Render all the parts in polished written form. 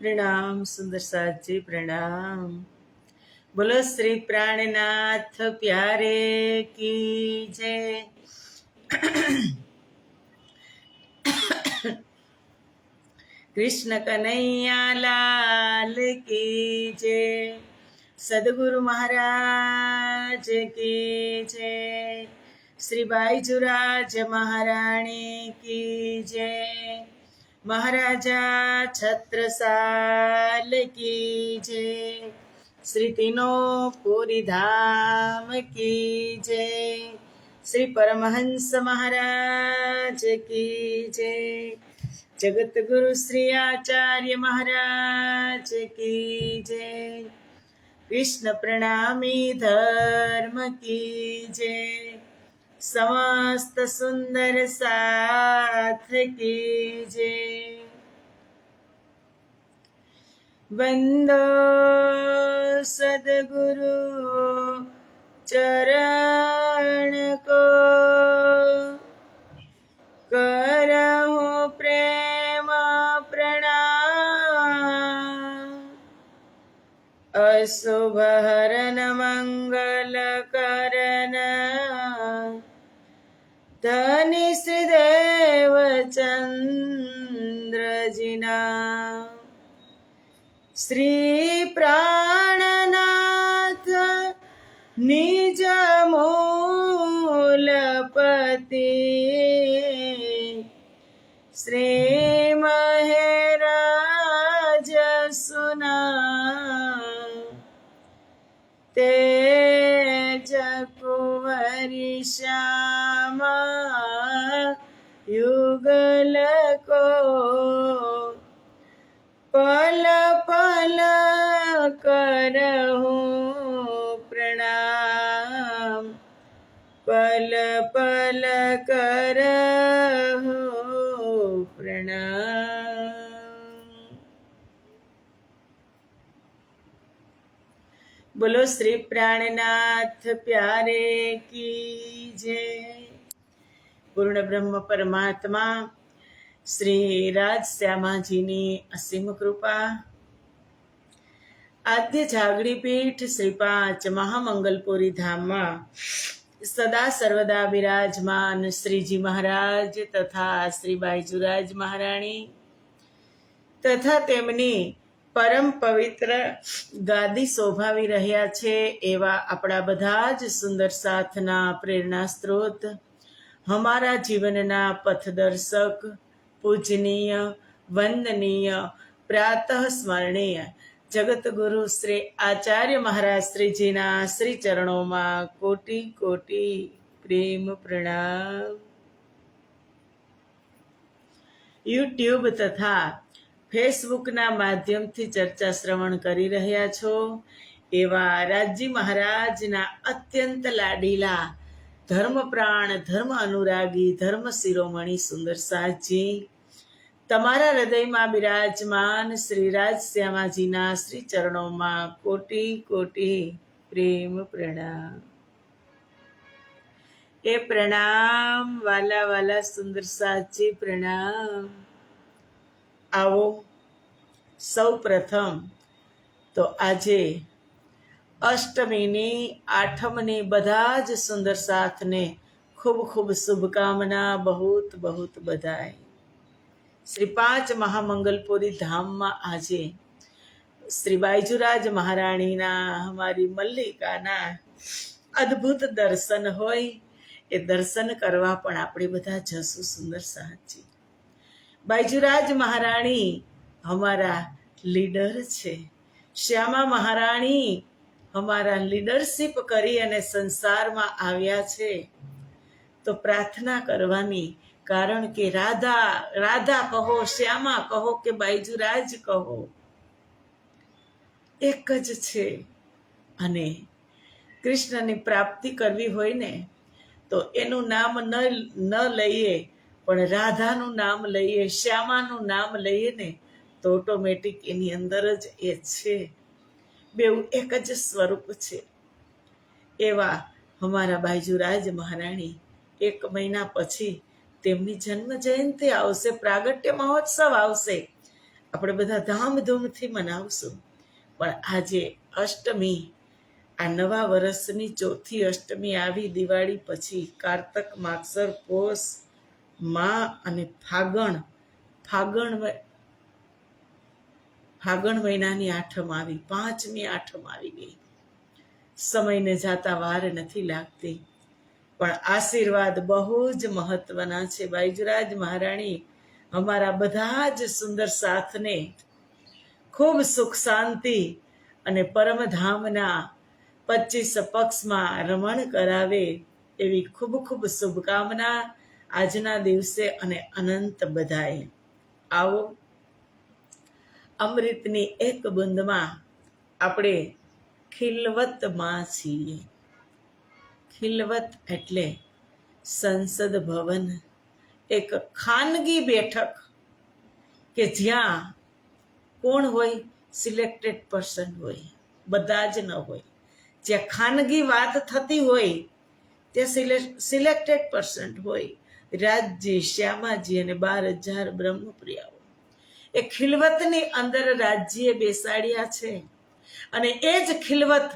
प्रणाम सुंदर साथ जी प्रणाम। बोलो श्री प्राणनाथ प्यारे की जय। कृष्ण कन्हैया लाल की जय। सदगुरु महाराज की जय। श्री बाईजुराज महाराणी की जय। महाराजा छत्रसाल की जय। श्री तीनों पूरी धाम की जय। श्री परमहंस महाराज की जय। जगत गुरु श्री आचार्य महाराज की जय। कृष्ण प्रणामी धर्म की जय। समस्त सुंदर साथ की जय। वंदो सद्गुरु चरण को, करहु प्रेम प्रणाम। अशुभ हरन मंगल करन, धनि श्रीदेव चंद्र जिना। श्री प्राणनाथ निज मूलपति, श्री महराज सुना। तेज कुंवरी श्यामा युगल को, पल पल करहु प्रणाम। पल पल करहु प्रणाम। बोलो श्री प्राणनाथ प्यारे की जय। पूर्ण ब्रह्म परमात्मा श्री राज श्यामाजीની અસીમ કૃપા, આદ્ય જાગડી પીઠ શ્રી 5 મહામંગલપુરી ધામમાં સદા સર્વદા બિરાજમાન શ્રીજી મહારાજ તથા શ્રી બાઈજુરાજ મહારાણી તથા તેમની પરમ પવિત્ર ગાદી શોભાવી રહ્યા છે એવા આપણા બધા જ સુંદર સાથના પ્રેરણા સ્ત્રોત, હમારા જીવનના પથદર્શક, પૂજનીય, વંદનીય, પ્રાતઃ સ્મરણીય જગત ગુરુ શ્રી આચાર્ય મહારાજ શ્રીજીના શ્રી ચરણોમાં કોટી કોટી પ્રેમ પ્રણામ। યુટ્યુબ તથા ફેસબુકના માધ્યમથી ચર્ચા શ્રવણ કરી રહ્યા છો એવા રાજજી મહારાજના અત્યંત લાડીલા ધર્મપ્રાણ, ધર્મ અનુરાગી, ધર્મ શિરોમણી સુંદર સાહજી, તમારા હૃદયમાં બિરાજમાન શ્રી રાજ શ્યામાજીના શ્રી ચરણોમાં કોટી કોટી પ્રેમ પ્રણામ। એ પ્રણામ વાલા વાલા સુંદર સાહજી પ્રણામ। આવો સૌ પ્રથમ તો આજે અષ્ટમીની આઠમની બધા જ સુંદર સાથને ખૂબ ખૂબ શુભકામના, બહુત બહુત બધાઈ। શ્રી 5 મહામંગલપુરી ધામમાં આજે શ્રી બાઈજુરાજ મહારાણીના, અમારી મલ્લિકાના અદ્ભુત દર્શન હોય એ દર્શન કરવા પણ આપણે બધા જશું સુંદર સાહજી। બાઈજુરાજ મહારાણી હમારા લીડર છે। શ્યામા મહારાણી હમારા લીડરશિપ કરી અને સંસારમાં આવ્યા છે તો પ્રાર્થના કરવાની, કારણ કે રાધા રાધા કહો, શ્યામા કહો કે બાઈજુરાજ કહો, એક જ છે। અને કૃષ્ણની પ્રાપ્તિ કરવી હોય ને તો એનું નામ ન લઈએ પણ રાધાનું નામ લઈએ, શ્યામાનું નામ લઈએ ને તો ઓટોમેટિક એની અંદર જ એ છે, બેઉ એક જ સ્વરૂપ છે। એવા અમારા બાઈજુરાજ મહારાણી 1 મહિના પછી તેમની જન્મ જયંતિ આવશે, પ્રાગટ્ય મહોત્સવ આવશે આપણે બધા ધામધૂમથી મનાવશું, પણ આજે અષ્ટમી, આ નવા વર્ષની ચોથી અષ્ટમી આવી દિવાળી પછી, કારતક, માગસર, પોષ, મા અને ફાગણ મહિનાની આઠમ આવી, 5મી આઠમ આવી ગઈ. સમયને જાતા વાર નથી લાગતી, પણ આશીર્વાદ બહુ જ મહત્વના છે. બાઈજરાજ મહારાણી અમારા બધા જ સુંદર સાથને ખૂબ સુખ શાંતિ અને પરમધામના 25 પક્ષમાં રમણ કરાવે એવી ખૂબ ખૂબ શુભકામના આજના દિવસે અને અનંત બધાએ. આવો અમૃતની એક બુંદમાં આપણે ખિલવતમાં છીએ. ખિલવત એટલે સંસદ ભવન, એક ખાનગી બેઠક કે જ્યાં કોણ હોય? સિલેક્ટેડ પર્સન હોય, બધા જ ન હોય. જ્યાં ખાનગી વાત થતી હોય ત્યાં સિલેક્ટેડ પર્સન હોય. રાજજી, શ્યામાજી અને 12,000 બ્રહ્મપ્રિયાઓ એ ખિલવતની અંદર રાજ્યે બેસાડ્યા છે. અને એ જ ખિલવત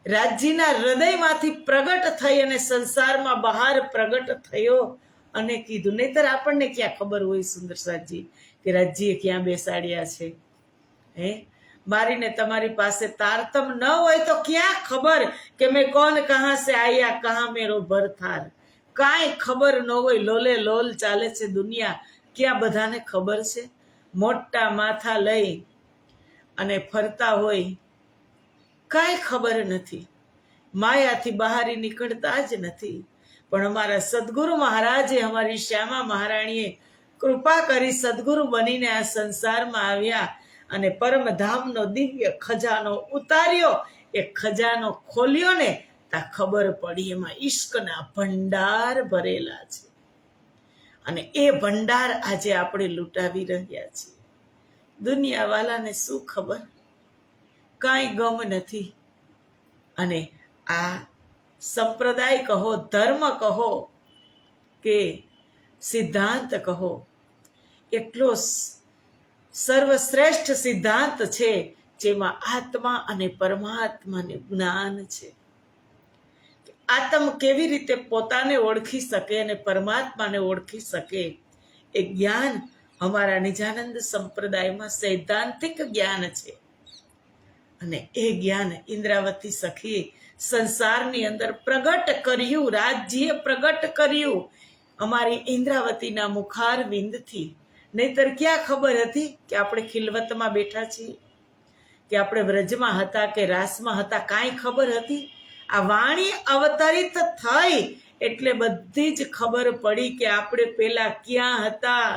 રાજ્યના હૃદયમાંથી પ્રગટ થઈ અને સંસારમાં બહાર પ્રગટ થયો અને કીધું. નહીતર આપણને ક્યાં ખબર હોય સુંદર સાજી કે રાજ્યે ક્યાં બેસાડ્યા છે? મારી ને તમારી પાસે તારતમ ન હોય તો ક્યાં ખબર કે મેં કોણ કહા સે આયા, કહા મેરો ભરથાર? કાંઈ ખબર ન હોય. લોલે લોલ ચાલે છે દુનિયા, ક્યાં બધાને ખબર છે? મોટા માથા લઈ અને ફરતા હોય, કાંઈ ખબર નથી. માયાથી બહાર નીકળતા જ નથી. પણ અમારા સદગુરુ મહારાજે, અમારી શ્યામા મહારાણીએ કૃપા કરી સદગુરુ બનીને આ સંસારમાં આવ્યા અને પરમધામનો દિવ્ય ખજાનો ઉતાર્યો. એ ખજાનો ખોલ્યો ને ત્યાં ખબર પડી એમાં ઈશ્કના ભંડાર ભરેલા છે. અને એ ભંડાર આજે આપણે લૂંટાવી રહ્યા છીએ. દુનિયાવાલાને શું ખબર? કાંઈ ગમ નથી. અને આ સંપ્રદાય કહો, ધર્મ કહો કે સિદ્ધાંત કહો, એટલો સર્વશ્રેષ્ઠ સિદ્ધાંત છે જેમાં આત્મા અને પરમાત્માનું જ્ઞાન છે. આત્મ કેવી રીતે પોતાને ઓળખી શકે અને પરમાત્માને ઓળખી શકે, એ જ્ઞાન અમારા નિજાનંદ સંપ્રદાયમાં સૈદ્ધાંતિક જ્ઞાન છે. અને એ જ્ઞાન ઇન્દ્રાવતી સખીએ સંસારની અંદર પ્રગટ કર્યું, રાજ્યે પ્રગટ કર્યું અમારી ઇન્દ્રાવતીના મુખાર વિંદથી. નહીતર ક્યાં ખબર હતી કે આપણે ખિલવતમાં બેઠા છીએ, કે આપણે વ્રજમાં હતા કે રાસમાં હતા? કાંઈ ખબર હતી? આ વાણી અવતરિત થઈ એટલે બધી જ ખબર પડી કે આપણે પેલા ક્યાં હતા?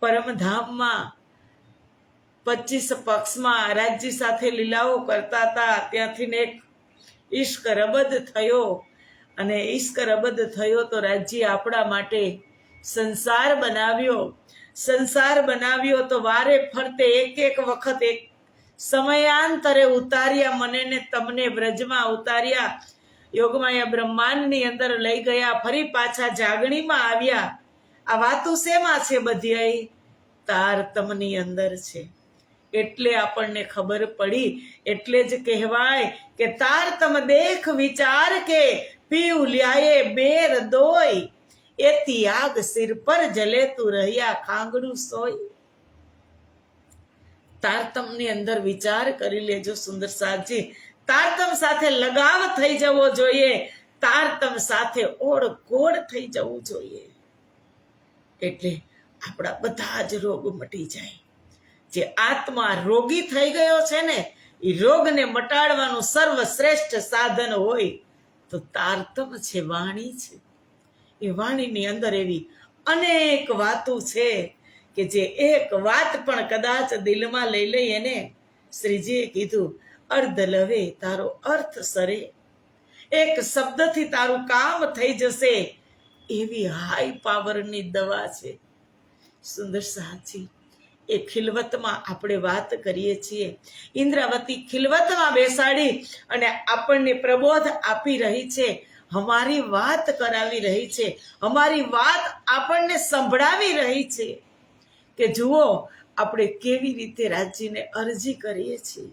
પરમધામમાં 25 પક્ષમાં રાજ્ય સાથે લીલાઓ કરતા હતા. ત્યાંથી એક ઈશ્ક રબદ થયો, અને ઈશ્ક રબદ થયો તો રાજ્ય આપણા માટે સંસાર બનાવ્યો. સંસાર બનાવ્યો તો વારે ફરતે એક વખત એક સમયાંતરે ઉતાર્યા મને ને તમને વ્રજમાં ઉતાર્યા. યોગમાયા બ્રહ્માંડની અંદર લઈ ગયા, ફરી પાછા જાગણીમાં આવ્યા. આ વાતો શેમાં છે? બધી તારતમની અંદર છે. એટલે આપણને ખબર પડી. એટલે જ કહેવાય કે તારતમ દેખ વિચાર કે પીવ લ્યાએ બેર દોય, એથી આગ સિર પર જલે તું રહ્યા ખાંગડું સોય. તારતમની અંદર વિચાર કરી લેજો સુંદર સાજી. તારતમ સાથે લગાવ થઈ જવો જોઈએ, તારતમ સાથે ઓળઘોળ થઈ જવું જોઈએ. એટલે આપણા બધા જ રોગ મટી જાય. જે આત્મા રોગી થઈ ગયો છે ને, એ રોગને મટાડવાનું સર્વશ્રેષ્ઠ સાધન હોય તો તારતમ છે, વાણી છે. એ વાણીની અંદર એવી અનેક વાતો છે કે જે એક વાત પણ કદાચ દિલમાં લઈ લઈએ ને, શ્રીજીએ કીધું અર્ધ લવે તારો અર્થ સરે, એક શબ્દથી તારું કામ થઈ જશે. એવી હાઈ પાવરની દવા છે સુંદર સાચી. એ ખિલવતમાં આપણે વાત કરીએ છીએ. ઇન્દ્રાવતી ખિલવતમાં બેસાડી અને આપણને પ્રબોધ આપી રહી છે, અમારી વાત કરાવી રહી છે, અમારી વાત આપણને સંભળાવી રહી છે કે જુઓ આપણે કેવી રીતે રાજ્યને અરજી કરીએ છીએ.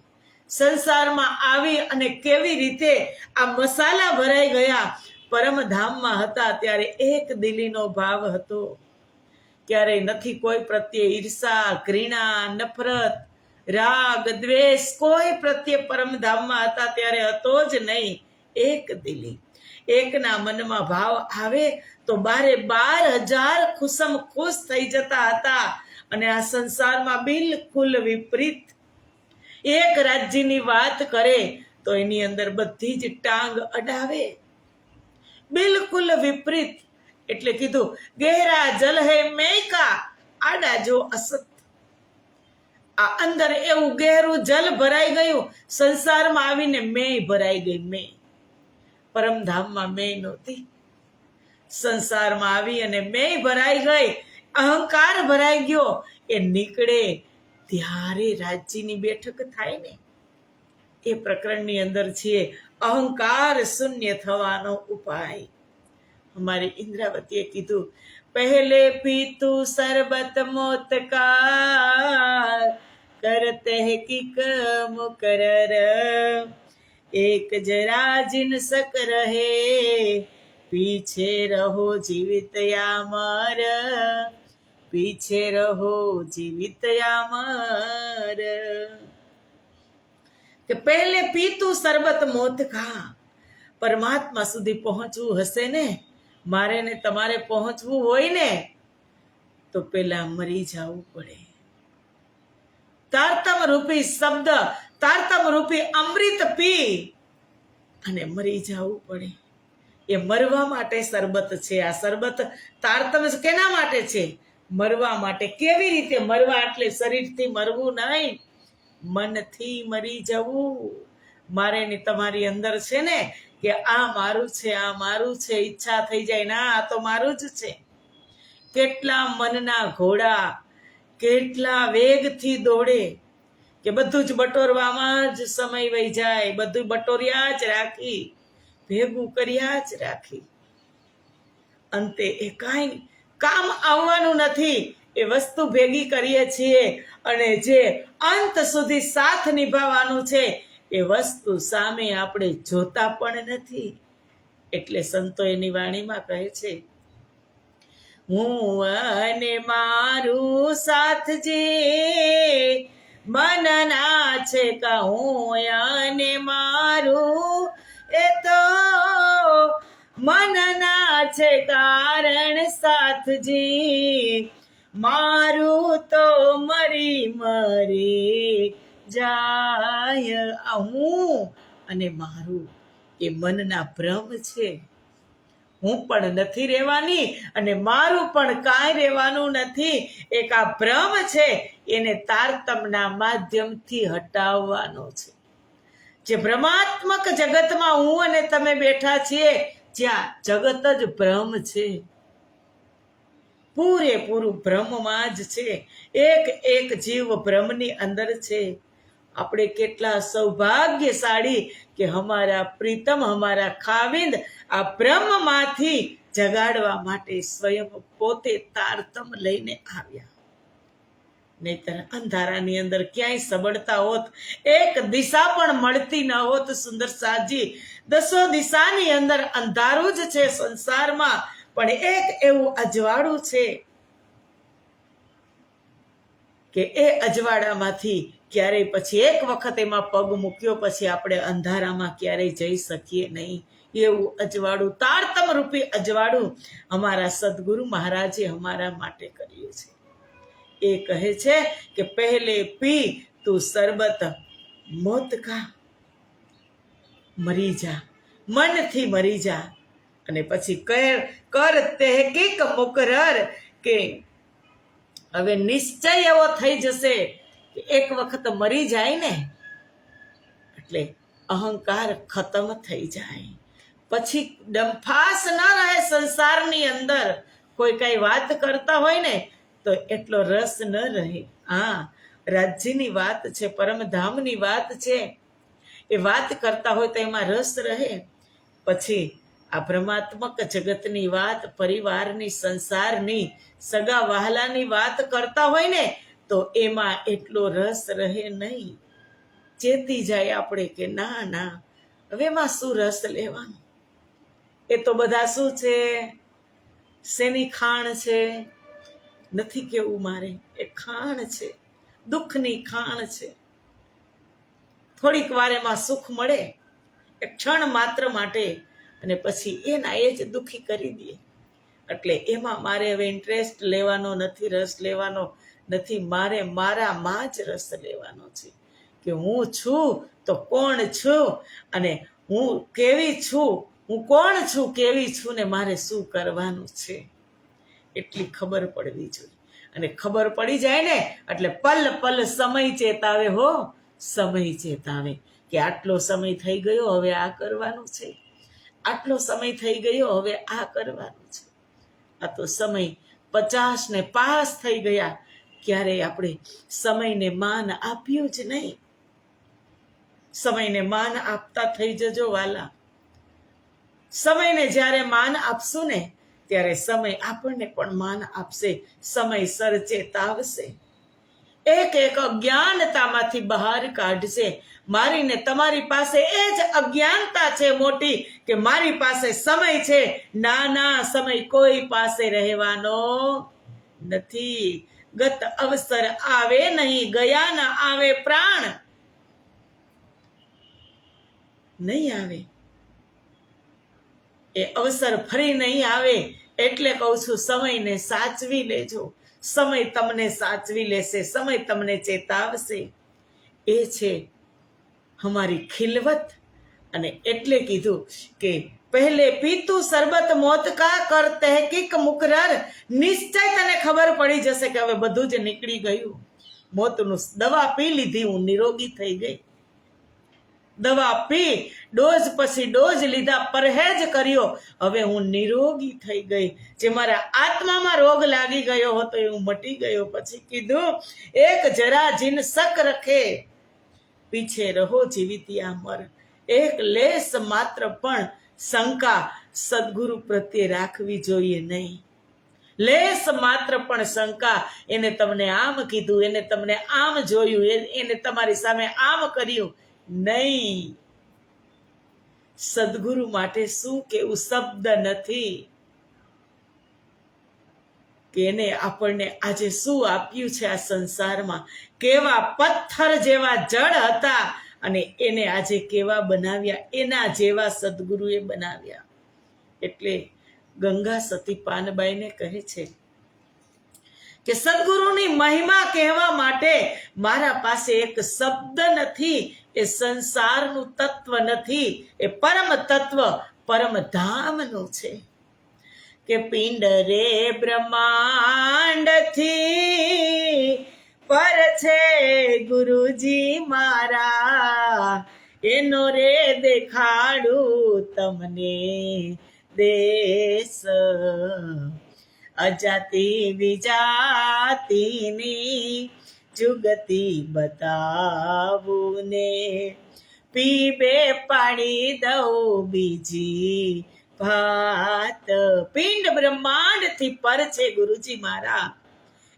સંસારમાં આવી અને કેવી રીતે આ મસાલા ભરાઈ ગયા. પરમધામમાં હતા ત્યારે એક દિલીનો ભાવ હતો. ક્યારેય નથી કોઈ પ્રત્યે ઈર્ષા, ઘૃણા, નફરત, રાગ, દ્વેષ કોઈ પ્રત્યે પરમધામમાં હતા ત્યારે હતો જ નહીં. એક દિલી. એકના મનમાં ભાવ આવે તો 12,000 ખુશમ ખુશ થઈ જતા હતા. અને આ સંસારમાં બિલકુલ વિપરીત. એક રાજ્યની વાત કરે તો એની અંદર બધી જ ટાંગ અડાવે. બિલકુલ વિપરીત. એટલે કીધું ગહેરા જલ હે મેં કા, આડા જો અસત. આ અંદર એવું ગહેરું જલ ભરાઈ ગયું. સંસારમાં આવીને મેં ભરાઈ ગઈ. મેં પરમધામમાં મેં નહોતી. સંસારમાં આવી અને મેં ભરાઈ ગઈ. અહંકાર ભરાઈ ગયો. એ નીકળે ત્યારે રાજ્યની બેઠક થાય ને. એ પ્રકરણની અંદર છે અહંકાર શૂન્ય થવાનો ઉપાય. हमारी इंद्रावती કીધું पहले पीतू शरबत मौत का करते हैं किक मुकरर एक जरा जिन सक रहे पीछे रहो जीवित या मर पीछे रहो जीवित या मर કે પહેલે પીતું શરબત મોત ખા. પરમાત્મા સુધી પહોંચવું હશે ને, મારે ને તમારે પહોંચવું હોય ને, તો પેલા મરી જવું પડે. તારતમ રૂપી શબ્દ, તારતમ રૂપી અમૃત પી અને મરી જવું પડે. એ મરવા માટે શરબત છે. આ શરબત તારતમ કેના માટે છે? મરવા માટે. કેવી રીતે મરવા? એટલે શરીરથી મરવું નહીં, મનથી મરી જવું. મારે ને તમારી અંદર છે ને કે આ મારું છે, આ મારું છે, ઈચ્છા થઈ જાય ના આ તો મારું જ છે. કેટલા મનના ઘોડા કેટલા વેગથી દોડે કે બધું જ બટોરવામાં જ સમય વહી જાય. બધું બટોર્યા જ રાખી, ભેગું કર્યા જ રાખી, અંતે એ કાંઈ કામ આવવાનું નથી. એ વસ્તુ ભેગી કરીએ છીએ અને જે અંત સુધી સાથ નિભાવવાનું છે એ વસ્તુ સામે આપણે જોતા પણ નથી. એટલે સંતો એની વાણીમાં કહે છે હું અને મારું સાથ જે મનના છે કા હું અને મારું એ તો મનના છે કારણ સાથજી મારું તો મરી મરી જાય. આ હું અને મારું એ મનના ભ્રમ છે. હું પણ નથી રહેવાની અને મારું પણ કાંઈ રહેવાનું નથી. એક આ ભ્રમ છે, એને તારતમના માધ્યમથી હટાવવાનો છે. જે ભ્રમાત્મક જગતમાં હું અને તમે બેઠા છીએ, જ્યાં જગત જ ભ્રમ છે, પૂરેપૂરું ભ્રમમાં જ છે. એક એક જીવ ભ્રમની અંદર છે. આપણે કેટલા સૌભાગ્યશાળી કે હમારા પ્રીતમ હમારા ખાવિંદ આ બ્રહ્મમાંથી જગાડવા માટે સ્વયં પોતે તારતમ લઈને આવ્યા. નહીતર અંધારાની અંદર ક્યાંય સબળતા હોત, એક દિશા પણ મળતી ન હોત. સુંદર સાજી 10 દિશાની અંદર અંધારું જ છે સંસારમાં, પણ એક એવું અજવાળું છે કે એ અજવાળામાંથી ક્યારેય પછી એક વખત એમાં પગ મૂક્યો પછી આપણે અંધારામાં ક્યારેય જઈ શકીએ નહીં. એવું અજવાળું, તારતમ રૂપી અજવાળું અમારા સદગુરુ મહારાજે અમારા માટે કર્યું છે. એ કહે છે કે પહેલે પી તું શરબત મોત કા, મરી જા, મનથી મરી જા. અને પછી કર તહેકીક મુકરર કે હવે નિશ્ચય એવો થઈ જશે કે એક વખત મરી જાય ને એટલે અહંકાર ખતમ થઈ જાય. પછી ડંફાસ ન રહે સંસારની અંદર. કોઈ કઈ વાત કરતા હોય ને તો એટલો રસ ન રહે. હા, રાજ્યની વાત છે, પરમધામની વાત છે, એ વાત કરતા હોય તો એમાં રસ રહે. પછી આ ભ્રમાત્મક જગતની વાત, પરિવારની, સંસારની, સગા વહાલાની વાત કરતા હોય ને તો એમાં એટલો રસ રહે નહીં. ચેતી જાય આપણે કે ના ના, હવે એમાં શું રસ લેવાનો? એ તો બધા શું છે, શેની ખાણ છે? નથી કેવું મારે, એ ખાણ છે, દુઃખની ખાણ છે. થોડીક વાર એમાં સુખ મળે, એક ક્ષણ માત્ર માટે, અને પછી એના એ જ દુઃખી કરી દે. એટલે એમાં મારે હવે ઇન્ટરેસ્ટ લેવાનો નથી, રસ લેવાનો નથી. મારે મારામાં જ રસ લેવાનો છે કે હું છું તો કોણ છું, અને હું કેવી છું, હું કોણ છું, કેવી છું, ને મારે શું કરવાનું છે એટલી ખબર પડવી જોઈએ. અને ખબર પડી જાય ને એટલે પલ પલ સમય ચેતાવે હો, સમય ચેતાવે કે આટલો સમય થઈ ગયો, હવે આ કરવાનું છે, આટલો સમય થઈ ગયો, હવે આ કરવાનું છે. આ તો સમય 50 ને પાસ થઈ ગયા, ક્યારેય આપણે સમયને માન આપ્યું જ નહીં. સમયને માન આપતા થઈ જજો વાલા. સમયને જ્યારે માન આપશું ને ત્યારે સમય આપણને પણ માન આપશે, સમયસર ચેતાવશે, એક એક અજ્ઞાનતામાંથી બહાર કાઢશે. મારીને તમારી પાસે એ જ અજ્ઞાનતા છે મોટી કે મારી પાસે સમય છે. ના ના, સમય કોઈ પાસે રહેવાનો નથી. ગત અવસર આવે નહીં, ગયા ના આવે પ્રાણ. નહીં આવે એ અવસર, ફરી નહીં આવે. એટલે કહું છું, સમયને સાચવી લેજો. સમય તમને સાચવી લેશે, સમય તમને ચેતાવશે. એ છે હમારી ખિલવત. અને એટલે કીધું કે પહેલે પીતું શરબત મોત કા કર તહકીક મુકરર. નિશ્ચય તને ખબર પડી જશે કે હવે બધું જ નીકળી ગયું. મોતનું દવા પી લીધી, હું નિરોગી થઈ ગઈ. દવા પી, ડોઝ પછી ડોઝ લીધા, પરહેજ કર્યો, હવે હું નિરોગી થઈ ગઈ. જે મારા આત્મામાં રોગ લાગી ગયો હતો એ હું મટી ગયો. પછી કીધું એક જરા જીન શક રખે, પીછે રહો જીવિતિયા મર. એક લેસ માત્ર પણ શંકા સદગુરુ પ્રત્યે રાખવી જોઈએ નહીં. લેસ માત્ર પણ શંકા, એને તમને આમ કીધું, એને તમને આમ જોયું, એને તમારી સામે આમ કર્યું, નહીં. સદગુરુ માટે શું કેવું શબ્દ નથી કે એને આપણને આજે શું આપ્યું છે આ સંસારમાં. કેવા પથ્થર જેવા જળ હતા અને એને આજે કેવા બનાવ્યા, એના જેવા સદગુરુએ બનાવ્યા. એટલે ગંગા સતી પાનબાઈને કહે છે કે સદગુરુની મહિમા કહેવા માટે મારા પાસે એક શબ્દ નથી. એ સંસારનું તત્વ નથી, એ પરમ તત્વ, પરમ ધામનું છે. કે પિંડ રે બ્રહ્માંડથી પર છે ગુરુજી મારા, એનો રે દેખાડું તમને દેશ. અજાતિ વિજાતિની જુગતી બતાવું ને, પીબે પાડી દઉં બીજી ભાત. પિંડ બ્રહ્માંડથી પર છે ગુરુજી મારા,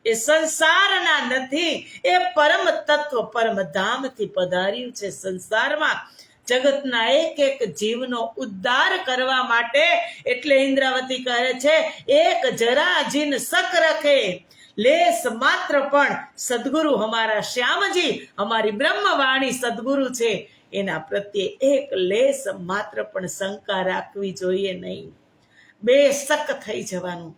એ સંસારના નથી, એ પરમ તત્વ પરમ ધામથી પધાર્યું છે સંસારમાં જગતના એક એક જીવનો ઉદ્ધાર કરવા માટે. એટલે ઇન્દ્રાવતી કહે છે એક જરા જીન શક રખે, લેસ માત્ર પણ સદગુરુ હમારા શ્યામજી, અમારી બ્રહ્મવાણી સદગુરુ છે, એના પ્રત્યે એક લેસ માત્ર પણ શંકા રાખવી જોઈએ નહીં. બેશક થઈ જવાનું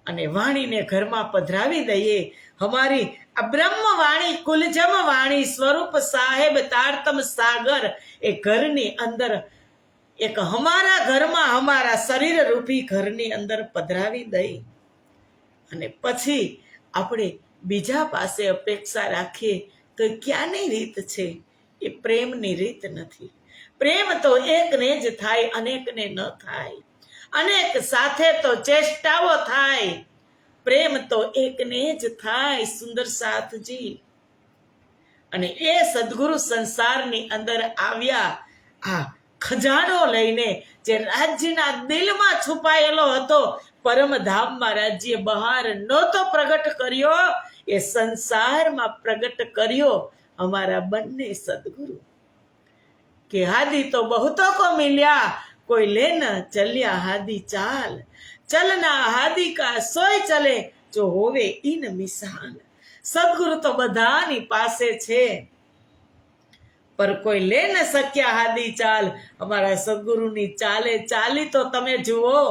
અને વાણીને ઘરમાં પધરાવી દઈએ. અમારી આ બ્રહ્મવાણી, કુલજમ વાણી, સ્વરૂપ સાહેબ તારતમ સાગર, એ ઘરની અંદર એક હમારા ઘરમાં, હમારા શરીર રૂપી ઘરની અંદર પધરાવી દઈ. અને પછી આપણે બીજા પાસે અપેક્ષા રાખીએ તો ક્યાંની રીત છે? એ પ્રેમની રીત નથી. પ્રેમ તો એકને જ થાય, અનેકને ન થાય. અનેક સાથે તો ચેષ્ટાઓ થાય, પ્રેમ તો એકને જ થાય. સુંદર સાથજી અને એ સદગુરુ સંસારની અંદર આવ્યા. આ ખજાનો લઈને જે રાજ્યના દિલમાં છુપાયેલો હતો, પરમધામમાં રાજ્ય બહાર નહોતો પ્રગટ કર્યો, એ સંસારમાં પ્રગટ કર્યો हमारा बनने सदगुरु के हादी तो बहुतों को मिल्या, कोई लेना चलिया हादी चाल, चलना हादी का सोय चले जो होवे इन मिसाल। सदगुरु तो बधानी पासे छे पर कोई ले न सक्या हादी चाल। हमारा सदगुरुनी चाले चाली तो तमे जुओ,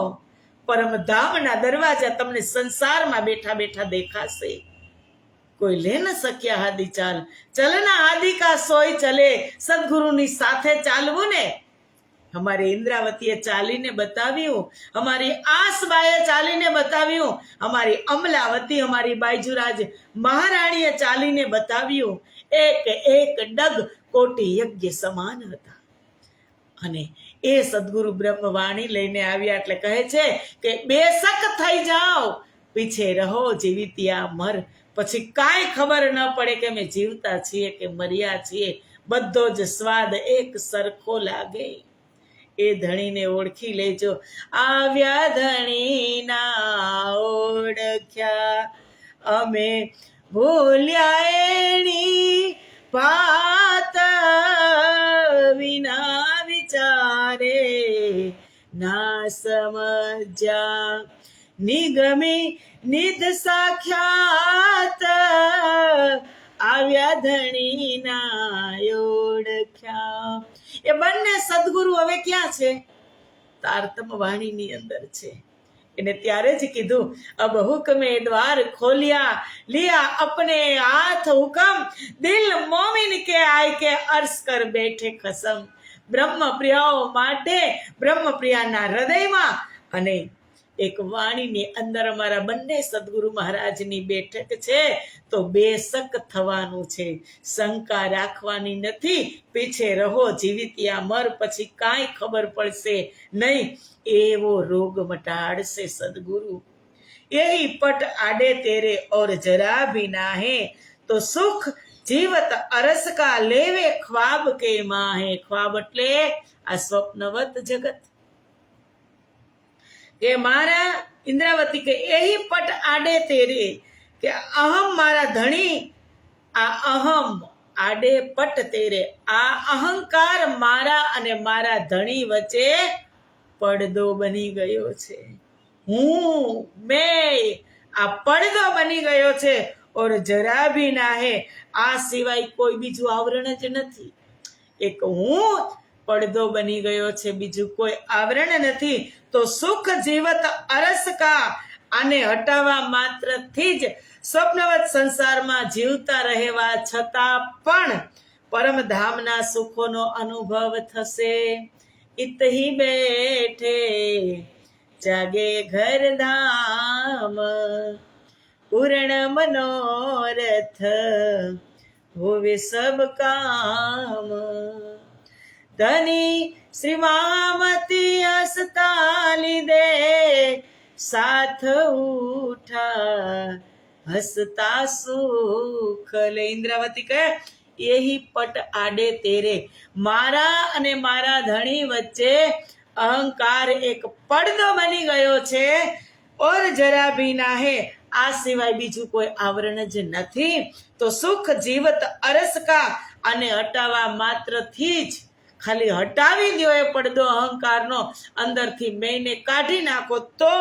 परमधामना दरवाजा तमने संसाરમાં બેઠા બેઠા દેખાશે। કોઈ લે ન શક્યા હાદી ચાલ, ચલના હાદી કા સોય ચલે। સદગુરુની સાથે ચાલવું ને, અમારી ઇન્દ્રાવતીએ ચાલીને બતાવ્યું, અમારી આસબાએ ચાલીને બતાવ્યું, અમારી અમલાવતી અમારી બાયજુરાજ મહારાણીએ ચાલીને બતાવ્યું। એક એક ડગ કોટી યજ્ઞ સમાન હતા। અને એ સદગુરુ બ્રહ્મવાણી લઈને આવ્યા એટલે કહે છે કે બેશક થઈ જાઓ, પીછે રહો જીવિતિયા મર। પછી કાંઈ ખબર ન પડે કે અમે જીવતા છીએ કે મર્યા છીએ, બધો જ સ્વાદ એક સરખો લાગે। એ ધણીને ઓળખી લેજો, આવ્યા ધણીના ઓળખ્યા અમે, ભૂલ્યા એની વાત વિના વિચારે, ના સમજ્યા નિગમી નિધ સાખ્યાત, આવ્યા ધણીના ઓળખ્યા। એ બંને સદગુરુ હવે ક્યાં છે? તારતમ વાણીની અંદર છે। એને ત્યારે જ કીધું, અબ હુકમે દ્વાર ખોલિયા, લિયા અપને હાથ હુકમ, દિલ મોમિન કે આય કે અર્શ કર બેઠે ખસમ। બ્રહ્મ પ્રિયાઓ માટે બ્રહ્મપ્રિયાના હૃદયમાં અને એક વાણીની અંદર અમારા બંને સદગુરુ મહારાજની બેઠક છે, તો બેશક થવાનું છે, શંકા રાખવાની નથી। પીછે રહો જીવિતિયા મર, પછી કાંઈ ખબર પડશે નહીં, એવો રોગ મટાડશે સદગુરુ। यही पट आडे तेरे और जरा भी नाहे, तो सुख जीवत अरस का लेवे ख्वाब के माहे। ख्वाब એટલે આ સ્વપ્નવત જગત। કે મારા ઇન્દ્રાવતી કે यही पट आडे तेरे, કે અહમ મારા ધણી, આ અહમ આડે પટ તેરે, આ અહંકાર મારા અને મારા ધણી વચ્ચે પડદો બની ગયો છે। હું મેં આ પડદો બની ગયો છે। ઓર જરા ભી ના હે, આ સિવાય કોઈ બીજું આવરણ જ નથી। એક હું પડદો બની ગયો છે, બીજું કોઈ આવરણ નથી। તો સુખ જીવત અરસ કા, આને હટાવવા માત્રથી જ સ્વપ્નવત સંસારમાં જીવતા રહેવા છતાં પણ પરમધામના સુખોનો અનુભવ થશે। ઇતહી બેઠે જાગે ઘર ધામ, પૂર્ણ મનોરથ હોવે સબ કામ। ધની શ્રી મહામતી હસતા લીધે, સાથ ઉઠા હસતા સુખ લે। ઇન્દ્રાવતી કહે यही पट आडे तेरे, મારા અને મારા ધણી વચ્ચે અહંકાર એક પડદો બની ગયો છે। ઓર જરા ભી ના હે, આ સિવાય બીજું કોઈ આવરણ જ નથી। તો સુખ જીવત અરસ કા, અને હટાવવા માત્રથી જ, ખાલી હટાવી દો એ પડદો અહંકારનો, અંદરથી મેઈને કાઢી નાખો, તો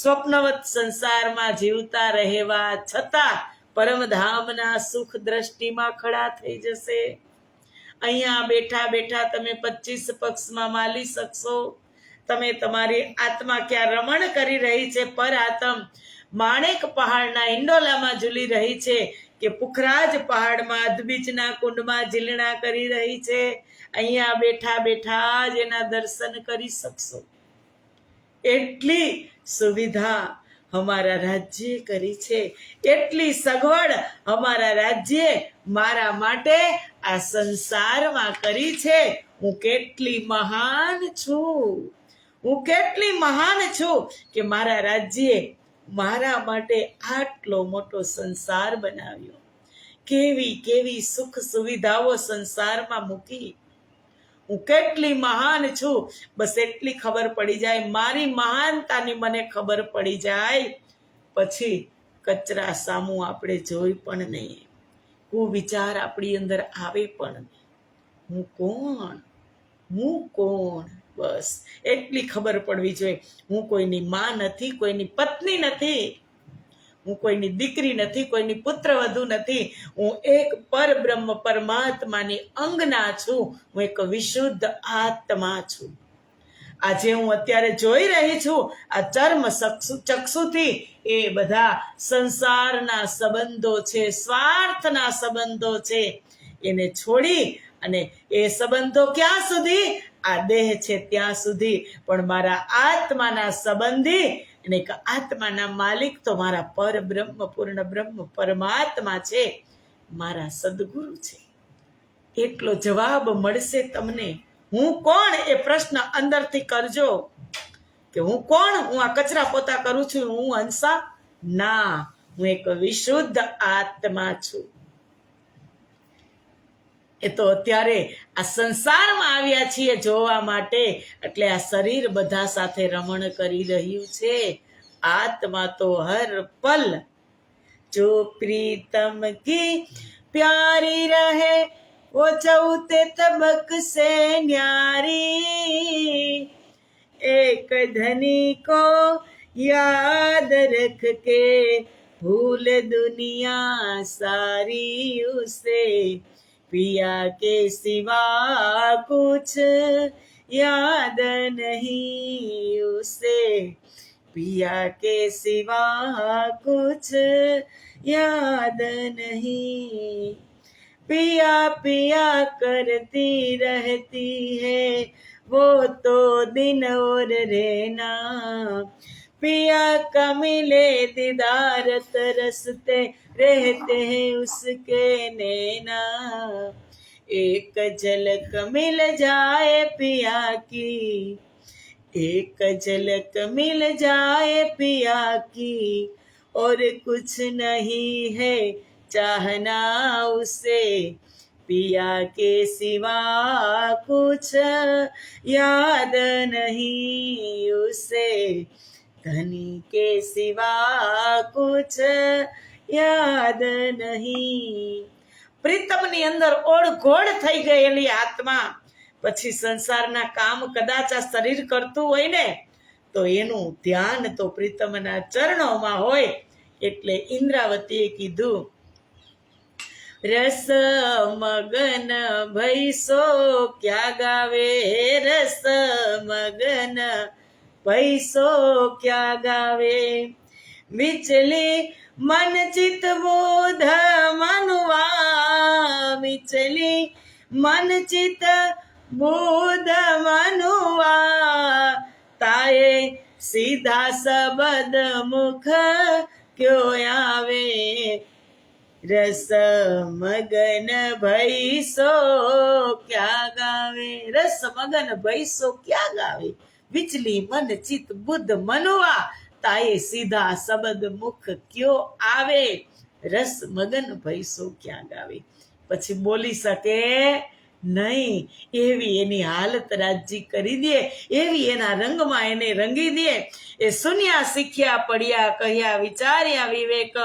સ્વપ્નવત સંસારમાં જીવતા રહેવા છતાં પરમધામના સુખ દ્રષ્ટિમાં ખડા થઈ જશે। અહીંયા બેઠા બેઠા તમે 25 પક્ષમાં માલી શકશો। તમે તમારી આત્મા ક્યાં રમણ કરી રહી છે, પર આત્મ માણેક પહાડના હિંડોલામાં ઝૂલી રહી છે, કે પુખરાજ પહાડમાં અદબીજના કુંડમાં ઝીલણા કરી રહી છે। અહીંયા બેઠા બેઠા જ એના દર્શન કરી શકશો। એટલી સુવિધા અમારા રાજ્ય કરી છે, એટલી સગવડ અમારા રાજ્ય મારા માટે આ સંસારમાં કરી છે। હું કેટલી મહાન છું, હું કેટલી મહાન છું કે મારા રાજ્યે મારા માટે આટલો મોટો સંસાર બનાવ્યો। કેવી કેવી સુખ સુવિધાઓ સંસારમાં મૂકી। હું કેટલી મહાન છું બસ એટલી ખબર પડી જાય, મારી મહાનતાની મને ખબર પડી જાય, પછી કચરા સામું આપણે જોઈ પણ નહીં, કોઈ વિચાર આપણી અંદર આવે પણ નહીં. હું કોણ, બસ એટલી ખબર પડવી જોઈએ. હું કોઈની માં નથી, કોઈની પત્ની નથી, હું કોઈની દીકરી નથી, કોઈની પુત્રવધુ નથી. હું એક પરબ્રહ્મ પરમાત્માની અંગના છું. હું એક વિશુદ્ધ આત્મા છું. આજે હું અત્યારે જોઈ રહી છું આ ચર્મ ચક્ષુથી, એ બધા સંસારના સંબંધો છે, સ્વાર્થના સંબંધો છે. એને છોડી અને એ સંબંધો ક્યાં સુધી? આ દેહ છે ત્યાં સુધી. પણ મારા આત્માના સંબંધી અને એક આત્માના માલિક તો મારા પરબ્રહ્મ પૂર્ણ બ્રહ્મ પરમાત્મા છે, મારા સદગુરુ છે. એટલો જવાબ મળશે તમને. હું કોણ એ પ્રશ્ન અંદરથી કરજો કે હું કોણ? હું આ કચરા પોતા કરું છું, હું હંસા? ના, હું એક વિશુદ્ધ આત્મા છું. એ તો અત્યારે આ સંસારમાં આવ્યા છીએ જોવા માટે, એટલે આ શરીર બધા સાથે રમણ કરી રહ્યું છે. આત્મા તો હર પલ જો પ્રીતમ કી પ્યારી રહે वो चौथे तबक से न्यारी, एक धनी को याद रख के भूल दुनिया सारी, उसे पिया के सिवा कुछ याद नहीं, उसे पिया के सिवा कुछ याद नहीं. पिया पिया करती रहती है वो तो दिन और रहना, पिया का मिले दीदार तरसते रहते हैं उसके नैना. एक झलक मिल जाए पिया की, एक झलक मिल जाए पिया की, और कुछ नहीं है चाहना उसे, पिया के सिवा कुछ याद नहीं, उसे धनी के सिवा कुछ યાદ નહીં. પ્રીતમની અંદર ઓળઘોળ થઈ ગયેલી આત્મા પછી સંસારના કામ કદાચ આ શરીર કરતું હોય ને, તો એનું ધ્યાન તો પ્રીતમના ચરણોમાં હોય. એટલે ઇન્દ્રાવતીએ કીધું, રસ મગન ભૈસો ક્યાં ગાવે, રસ મગન ભૈસો ક્યાં ગાવે, વિચલી મન ચિત બોધ મનુવા, વિચલી મન ચિત બોધ મનુવા, તાએ સીધા શબ્દ મુખ ક્યો આવે, રસ મગન ભૈસો ક્યાં ગાવે, રસ મગન ભૈસો ક્યાં ગાવે, વિચલી મન ચિત બુદ્ધ મનુવા, તાએ સીધા શબ્દ મુખ ક્યો આવે, રસ મગન ભૈસો ક્યાં ગાવે. પછી બોલી શકે નહીં એવી એની હાલત રાજી કરી દે, એવી એના રંગમાં એને રંગી દે. એ સુન્યા શીખ્યા પડ્યા કહ્યા વિચાર્યા વિવેક,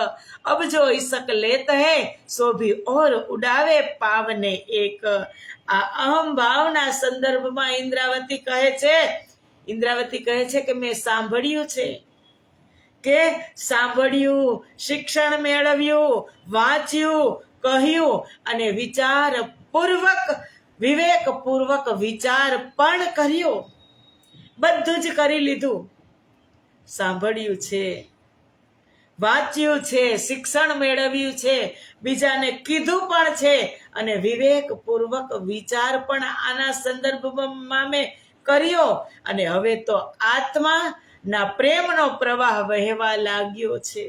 અબ જો ઈસક લેત હૈ સો ભી ઓર ઉડાવે પાવને એક. આ અહમ ભાવના સંદર્ભમાં ઇન્દ્રાવતી કહે છે કે મેં સાંભળ્યું છે, કે સાંભળ્યું, શિક્ષણ મેળવ્યું, વાંચ્યું, કહ્યું અને વિચારપૂર્વક વિવેકપૂર્વક વિચાર પણ કર્યો. બધું જ કરી લીધું. સાંભળ્યું છે, વાંચ્યું છે, શિક્ષણ મેળવ્યું છે, બીજાને કીધું પણ છે અને વિવેકપૂર્વક વિચાર પણ આના સંદર્ભમાં મેં કર્યો. અને હવે તો આત્મા ના પ્રેમનો પ્રવાહ વહેવા લાગ્યો છે.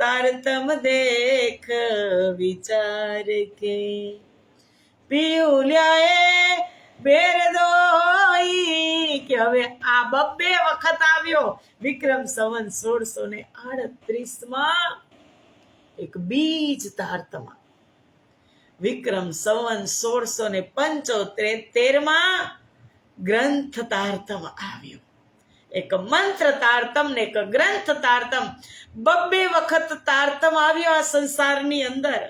તારતમ દેખ વિચાર કે પિયુલ્યાએ બેર દોઈ, કે હવે આ બબ્બે વખત આવ્યો વિક્રમ સંવત 1638 એક બીજ તારતમાં. વિક્રમ સંવત 1675 ગ્રંથ તારતમ આવ્યું. એક મંત્ર તારતમ ને એક ગ્રંથ તારતમ, બબ્બે વખત તારતમ આવ્યો આ સંસારની અંદર.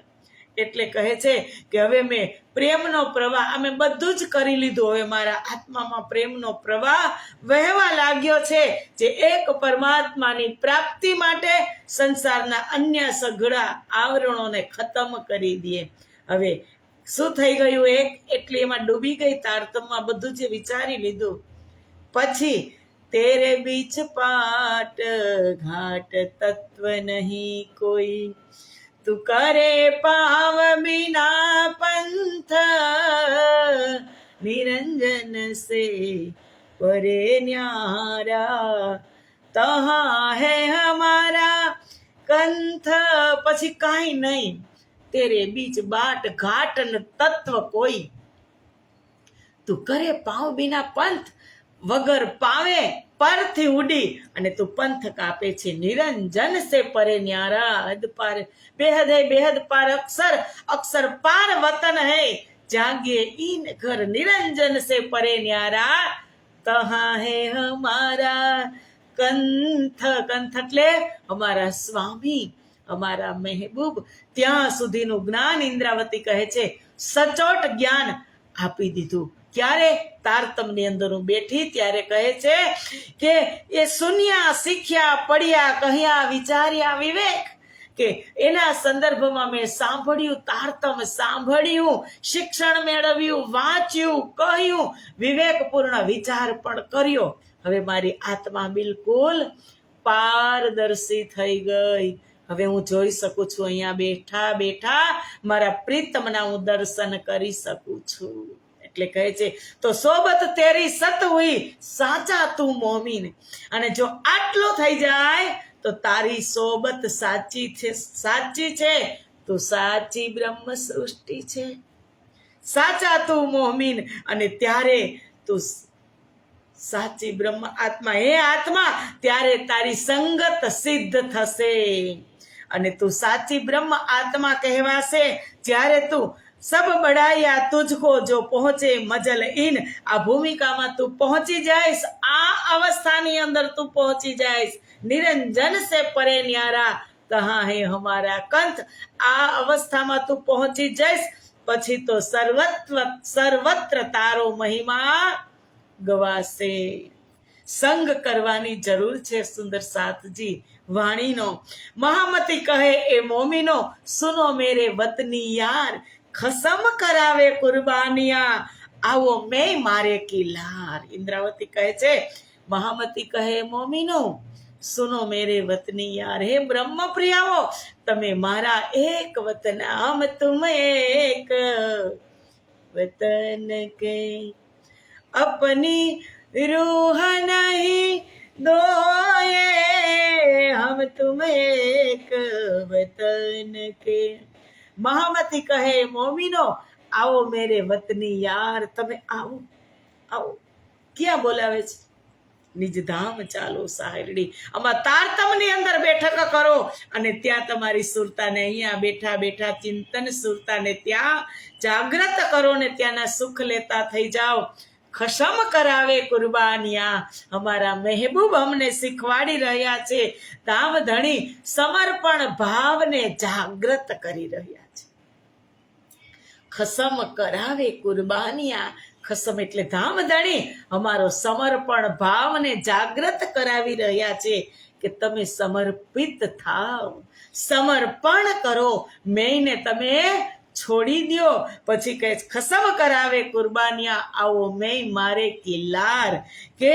એટલે કહે છે કે હવે મેં પ્રેમનો પ્રવાહ, અમે બધું જ કરી લીધું, હવે મારા આત્મામાં પ્રેમનો પ્રવાહ વહેવા લાગ્યો છે, જે એક પરમાત્માની પ્રાપ્તિ માટે સંસારના અન્ય સઘળા આવરણોને ખતમ કરી દે. હવે શું થઈ ગયું? એટલી એમાં ડૂબી ગઈ તારતમમાં, બધું જ વિચારી લીધું. પછી તેરે બીચ પાટ ઘાટ તત્વ નહીં કોઈ, તું કરે પાવ બિના પંથ, નિરંજન સે પરે ન્યારા, તહા હે હમારા કંથ. પછી કાંઈ નહીં, તેરે બીચ બાટ ઘાટ ન તત્વ કોઈ, તું કરે પાવ બિના પંથ, વગર પાવે પરથી ઉડી અને તું પંથ કાપે છે. નિરંજન સે પરે ન્યારા, હદ પાર બેહદ હૈ, બેહદ પાર અક્ષર, અક્ષર પાર વતન હૈ, જાગે ઈન ઘર, નિરંજન સે પરે ન્યારા, તહા હે હમારા કંથ. કંથ એટલે અમારા સ્વામી, અમારા મહેબૂબ. ત્યાં સુધીનું જ્ઞાન ઇન્દ્રાવતી કહે છે સચોટ જ્ઞાન આપી દીધું. ક્યારે? તારતમની અંદર હું બેઠી ત્યારે કહે છે કે એ શૂન્યા શીખ્યા પડ્યા કહ્યા વિચાર્યા વિવેક, કે એના સંદર્ભમાં મેં સાંભળ્યું, તારતમ સાંભળ્યું, શિક્ષણ મેળવ્યું, વાંચ્યું, કહ્યું, વિવેકપૂર્ણ વિચાર પણ કર્યો. હવે મારી આત્મા બિલકુલ પારદર્શી થઈ ગઈ. હવે હું જોઈ શકું છું, અહીંયા બેઠા બેઠા મારા પ્રીતમના હું દર્શન કરી શકું છું. એટલે કહે છે તો સોબત તેરી સત હુઈ, સાચા તું મોમીન. અને જો આટલું થઈ જાય તો તારી સોબત સાચી છે, સાચી છે, તો સાચી બ્રહ્મ સૃષ્ટિ છે, સાચા તું મોમીન. અને ત્યારે તું સાચી બ્રહ્મ આત્મા, હે આત્મા, ત્યારે તારી સંગત સિદ્ધ થશે અને તું સાચી બ્રહ્મ આત્મા કહેવાશે જ્યારે તું સબ બડાયા તુજકો જો પહોંચે મજલ ઇન. આ ભૂમિકામાં તું પહોંચી જઈશ, આ અવસ્થાની અંદર તું પહોંચી જઈશ. નિરંજન સે પરે ન્યારા, કહા હે હમારા કંથ. આ અવસ્થામાં તું પહોંચી જઈશ, પછી તો સર્વત્ર તારો મહિમા ગવાશે. સંગ કરવાની જરૂર છે સુંદર સાથજી વાણીનો. મહામતી કહે એ મોમીનો, સુનો મેરે વતની યાર, ખસમ કરાવે કુરબાનિયા, આવો મેં મારે કી લાર. ઇન્દ્રાવતી કહે છે, મહામતી કહે મોમીનો, સુનો મેરે વતની યાર, હે બ્રહ્મ પ્રિયાઓ, તમે મારા એક વતન, હમ તુમ એક વતન કે, अपनी रूह नहीं दोए, हम तुम एक वतन के. મહામતી કહે મોમીનો, આવો મેરે વતની યાર, તમે આવો આવો. ક્યાં બોલાવે છે? નિજ ધામ ચાલો સાહેરડી. આમાં તારતમની અંદર બેઠક કરો અને ત્યાં તમારી સુરતાને અહીંયા બેઠા બેઠા ચિંતન સુરતાને ત્યાં જાગ્રત કરો ને ત્યાંના સુખ લેતા થઈ જાઓ. ખસમ કરાવે કુરબાનિયા, અમારા મહેબૂબ અમને શીખવાડી રહ્યા છે. ધામધણી સમર્પણ ભાવને જાગ્રત કરી રહ્યા છે. ખસમ કરાવે કુરબાનિયા, ખસમ એટલે ધામધણી અમારો સમર્પણ ભાવને જાગ્રત કરાવી રહ્યા છે કે તમે સમર્પિત થાવ, સમર્પણ કરો, મેંને તમે છોડી દો. પછી કહે ખસમ કરાવે કુરબાનિયા, આવો મેં મારે કિલ્લાર, કે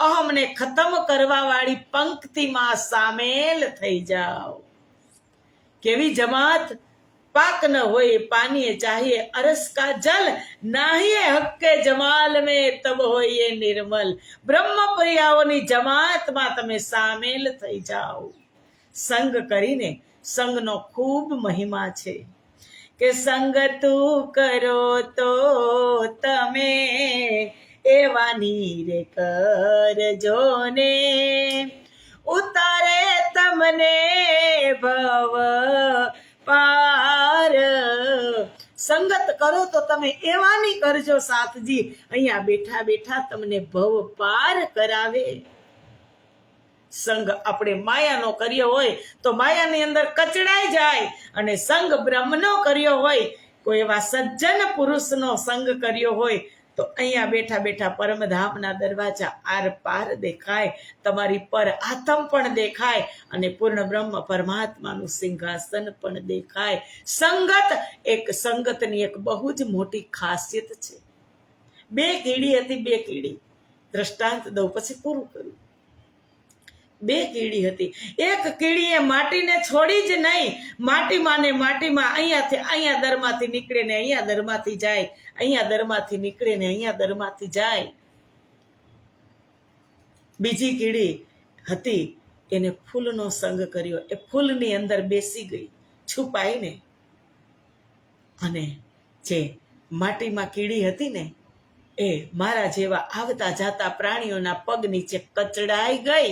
અહમને ખતમ કરવા વાળી પંક્તિમાં સામેલ થઈ જાઓ. કેવી જમાત? पाक न होए पानी चाहिए अरस का जल, नाहिए हक्के जमाल में तब होए निर्मल. બ્રહ્મપ્રિયાઓની જમાતમાં તમે સામેલ થઈ જાઓ. સંગ કરીને, સંગનો ખૂબ મહિમા છે કે સંગ તું કરો તો તમે એવા નીર કરજો ને, ઉતારે તમને ભવ પાર. સંગત કરો તો તમે એવાની કરજો સાથજી, અહીંયા બેઠા બેઠા તમને ભવ પાર કરાવે. સંગ આપણે માયાનો કર્યો હોય તો માયાની અંદર કચડાઈ જાય, અને સંગ બ્રહ્મનો કર્યો હોય, કોઈ એવા સજ્જન પુરુષનો સંગ કર્યો હોય તો અહીંયા બેઠા બેઠા પરમધામના દરવાજા આર પાર દેખાય, તમારી પર આત્મ પણ દેખાય, અને પૂર્ણ બ્રહ્મ પરમાત્માનું સિંહાસન પણ દેખાય. સંગતની એક બહુ જ મોટી ખાસિયત છે. 2 કીડી હતી, 2 કીડી. દ્રષ્ટાંત દઉં પછી પૂરું કરું. 2 કીડી હતી. એક કીડીએ માટીને છોડી જ નહીં, માટીમાં ને માટીમાં અહીંયા દરમાંથી નીકળે ને અહીંયા દરમાંથી જાય, અહીંયા દરમાંથી નીકળે ને અહીંયા દરમાંથી જાય. બીજી કીડી હતી, એને ફૂલનો સંગ કર્યો, એ ફૂલની અંદર બેસી ગઈ છુપાઈને, અને જે માટીમાં કીડી હતી ને એ મારા જેવા આવતા જાતા પ્રાણીઓના પગ નીચે કચડાઈ ગઈ,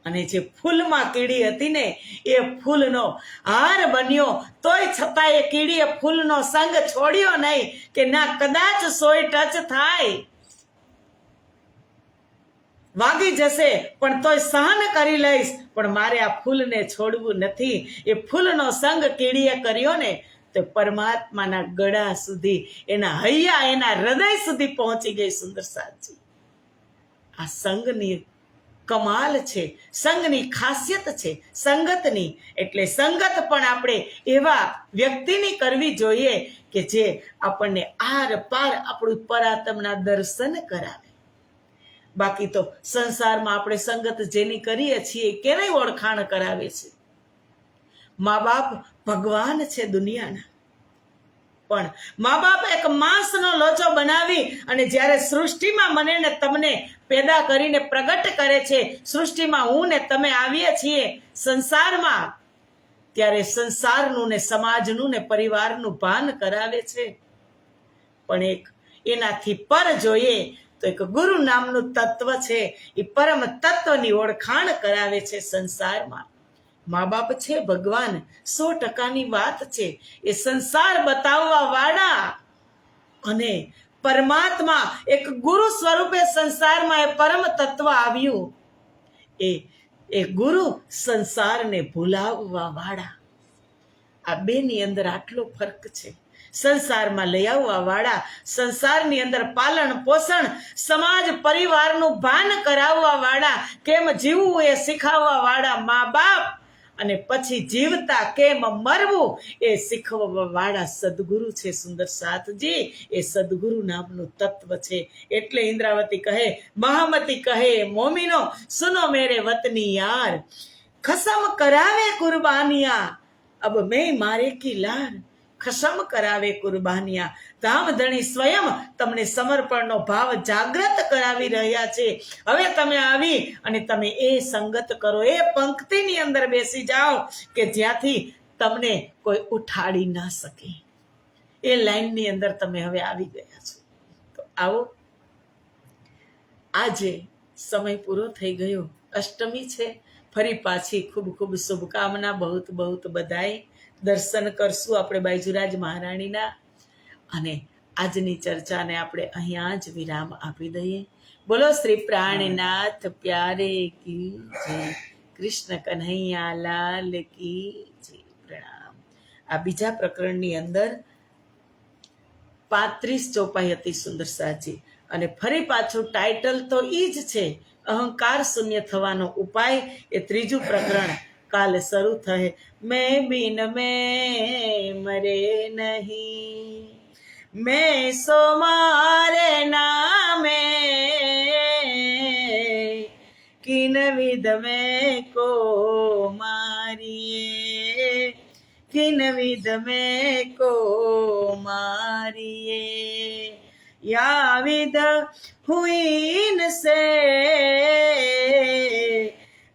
અને જે ફૂલમાં કીડી હતી ને એ ફૂલનો હાર બન્યો. તોય છતાં એ કીડીએ ફૂલનો સંગ છોડ્યો નહીં કે ના કદાચ સોય ટચ થાય, વાગી જશે પણ તોય સહન કરી લઈશ, પણ મારે આ ફૂલને છોડવું નથી. એ ફૂલનો સંગ કીડીએ કર્યો ને તો પરમાત્માના ગળા સુધી, એના હૈયા, એના હૃદય સુધી પહોંચી ગઈ. સુંદર સાજી, આ સંગની કમાલ છે, સંગની ખાસિયત છે સંગતની. એટલે સંગત પણ આપણે એવા વ્યક્તિની કરવી જોઈએ કે જે આપણને આર પાર આપણું પરાત્મના દર્શન કરાવે. બાકી તો સંસારમાં આપણે સંગત જેની કરીએ છીએ કેની ઓળખાણ કરાવે છે. મા બાપ ભગવાન છે દુનિયાના, પણ મા બાપ એક માંસનો લોચો બનાવી અને જ્યારે સૃષ્ટિમાં મને ને તમને પેદા કરીને પ્રગટ કરે છે, સૃષ્ટિમાં હું ને તમે આવીએ છીએ સંસારમાં, ત્યારે સંસારનું ને સમાજનું ને પરિવારનું ભાન કરાવે છે. પણ એક એનાથી પર જોઈએ તો એક ગુરુ નામનું તત્વ છે, એ પરમ તત્વની ઓળખાણ કરાવે છે સંસારમાં. મા બાપ છે ભગવાન, 100%ની વાત છે. એ સંસાર બતાવવા વાળા અને પરમાત્મા એક ગુરુ સ્વરૂપે સંસારમાં એ પરમ તત્વ આવ્યું. એ ગુરુ સંસારને ભૂલાવવા વાળા. આ બેની અંદર આટલો ફરક છે. સંસારમાં લઈ આવવા વાળા, સંસારની અંદર પાલન પોષણ, સમાજ પરિવારનું ભાન કરાવવા વાળા, કેમ જીવવું એ શીખવવા વાળા મા બાપ, અને પછી જીવતા કેમ મરવું એ શીખવવા વાળા સદગુરુ છે. સુંદર સાથજી, એ સદગુરુ નામનું તત્વ છે. એટલે ઇન્દ્રાવતી કહે, મહામતી કહે, મોમિનો સુનો મેરે વતની યાર, ખસમ કરાવે કુરબાનિયા, અબ મેં મારે કી લાર, ખસમ કરાવે કુરબાનિયા. ધામધણી સ્વયં તમને સમર્પણનો ભાવ જાગૃત કરાવી રહ્યા છે. હવે તમે આવી અને તમે એ સંગત કરો, એ પંક્તિની અંદર બેસી જાઓ કે જ્યાંથી તમને કોઈ ઉઠાડી ના શકે. એ લાઈનની અંદર તમે હવે આવી ગયા છો. તો આવો, આજે સમય પૂરો થઈ ગયો, અષ્ટમી છે. ફરી પાછી ખૂબ ખૂબ શુભકામના. બહુત બહુત બધાઈ. દર્શન કરશું આપણે બાયજુરાજ મહારાણીના, અને આજની ચર્ચાને આપણે અહીંયા જ વિરામ આપી દઈએ. બોલો શ્રી પ્રાણનાથ પ્યારે કી જય, કૃષ્ણ કન્હૈયા લાલ કી જય. પ્રણામ. આ બીજા પ્રકરણની અંદર 35 ચોપાઈ હતી સુંદર સાજી, અને ફરી પાછું ટાઇટલ તો ઈ જ છે, અહંકાર શૂન્ય થવાનો ઉપાય. એ ત્રીજું પ્રકરણ કાલે શરૂ થશે. મેં બિન મેં મરે નહીં, મેં સો મારે નામે, કિન વિધ મેં કો મારીએ, કિન વિધ મેં કો મારીએ, યા વિધ હુઈ ન સે,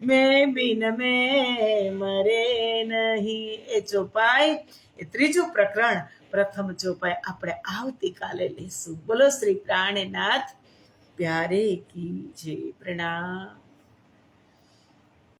મેં બિન મેં મરે નહીં. એ ચોપાઈ, એ ત્રીજું પ્રકરણ, પ્રથમ ચોપાઈ આપણે આવતીકાલે લઈશું. બોલો શ્રી પ્રાણનાથ પ્યારે કી જય. પ્રણામ.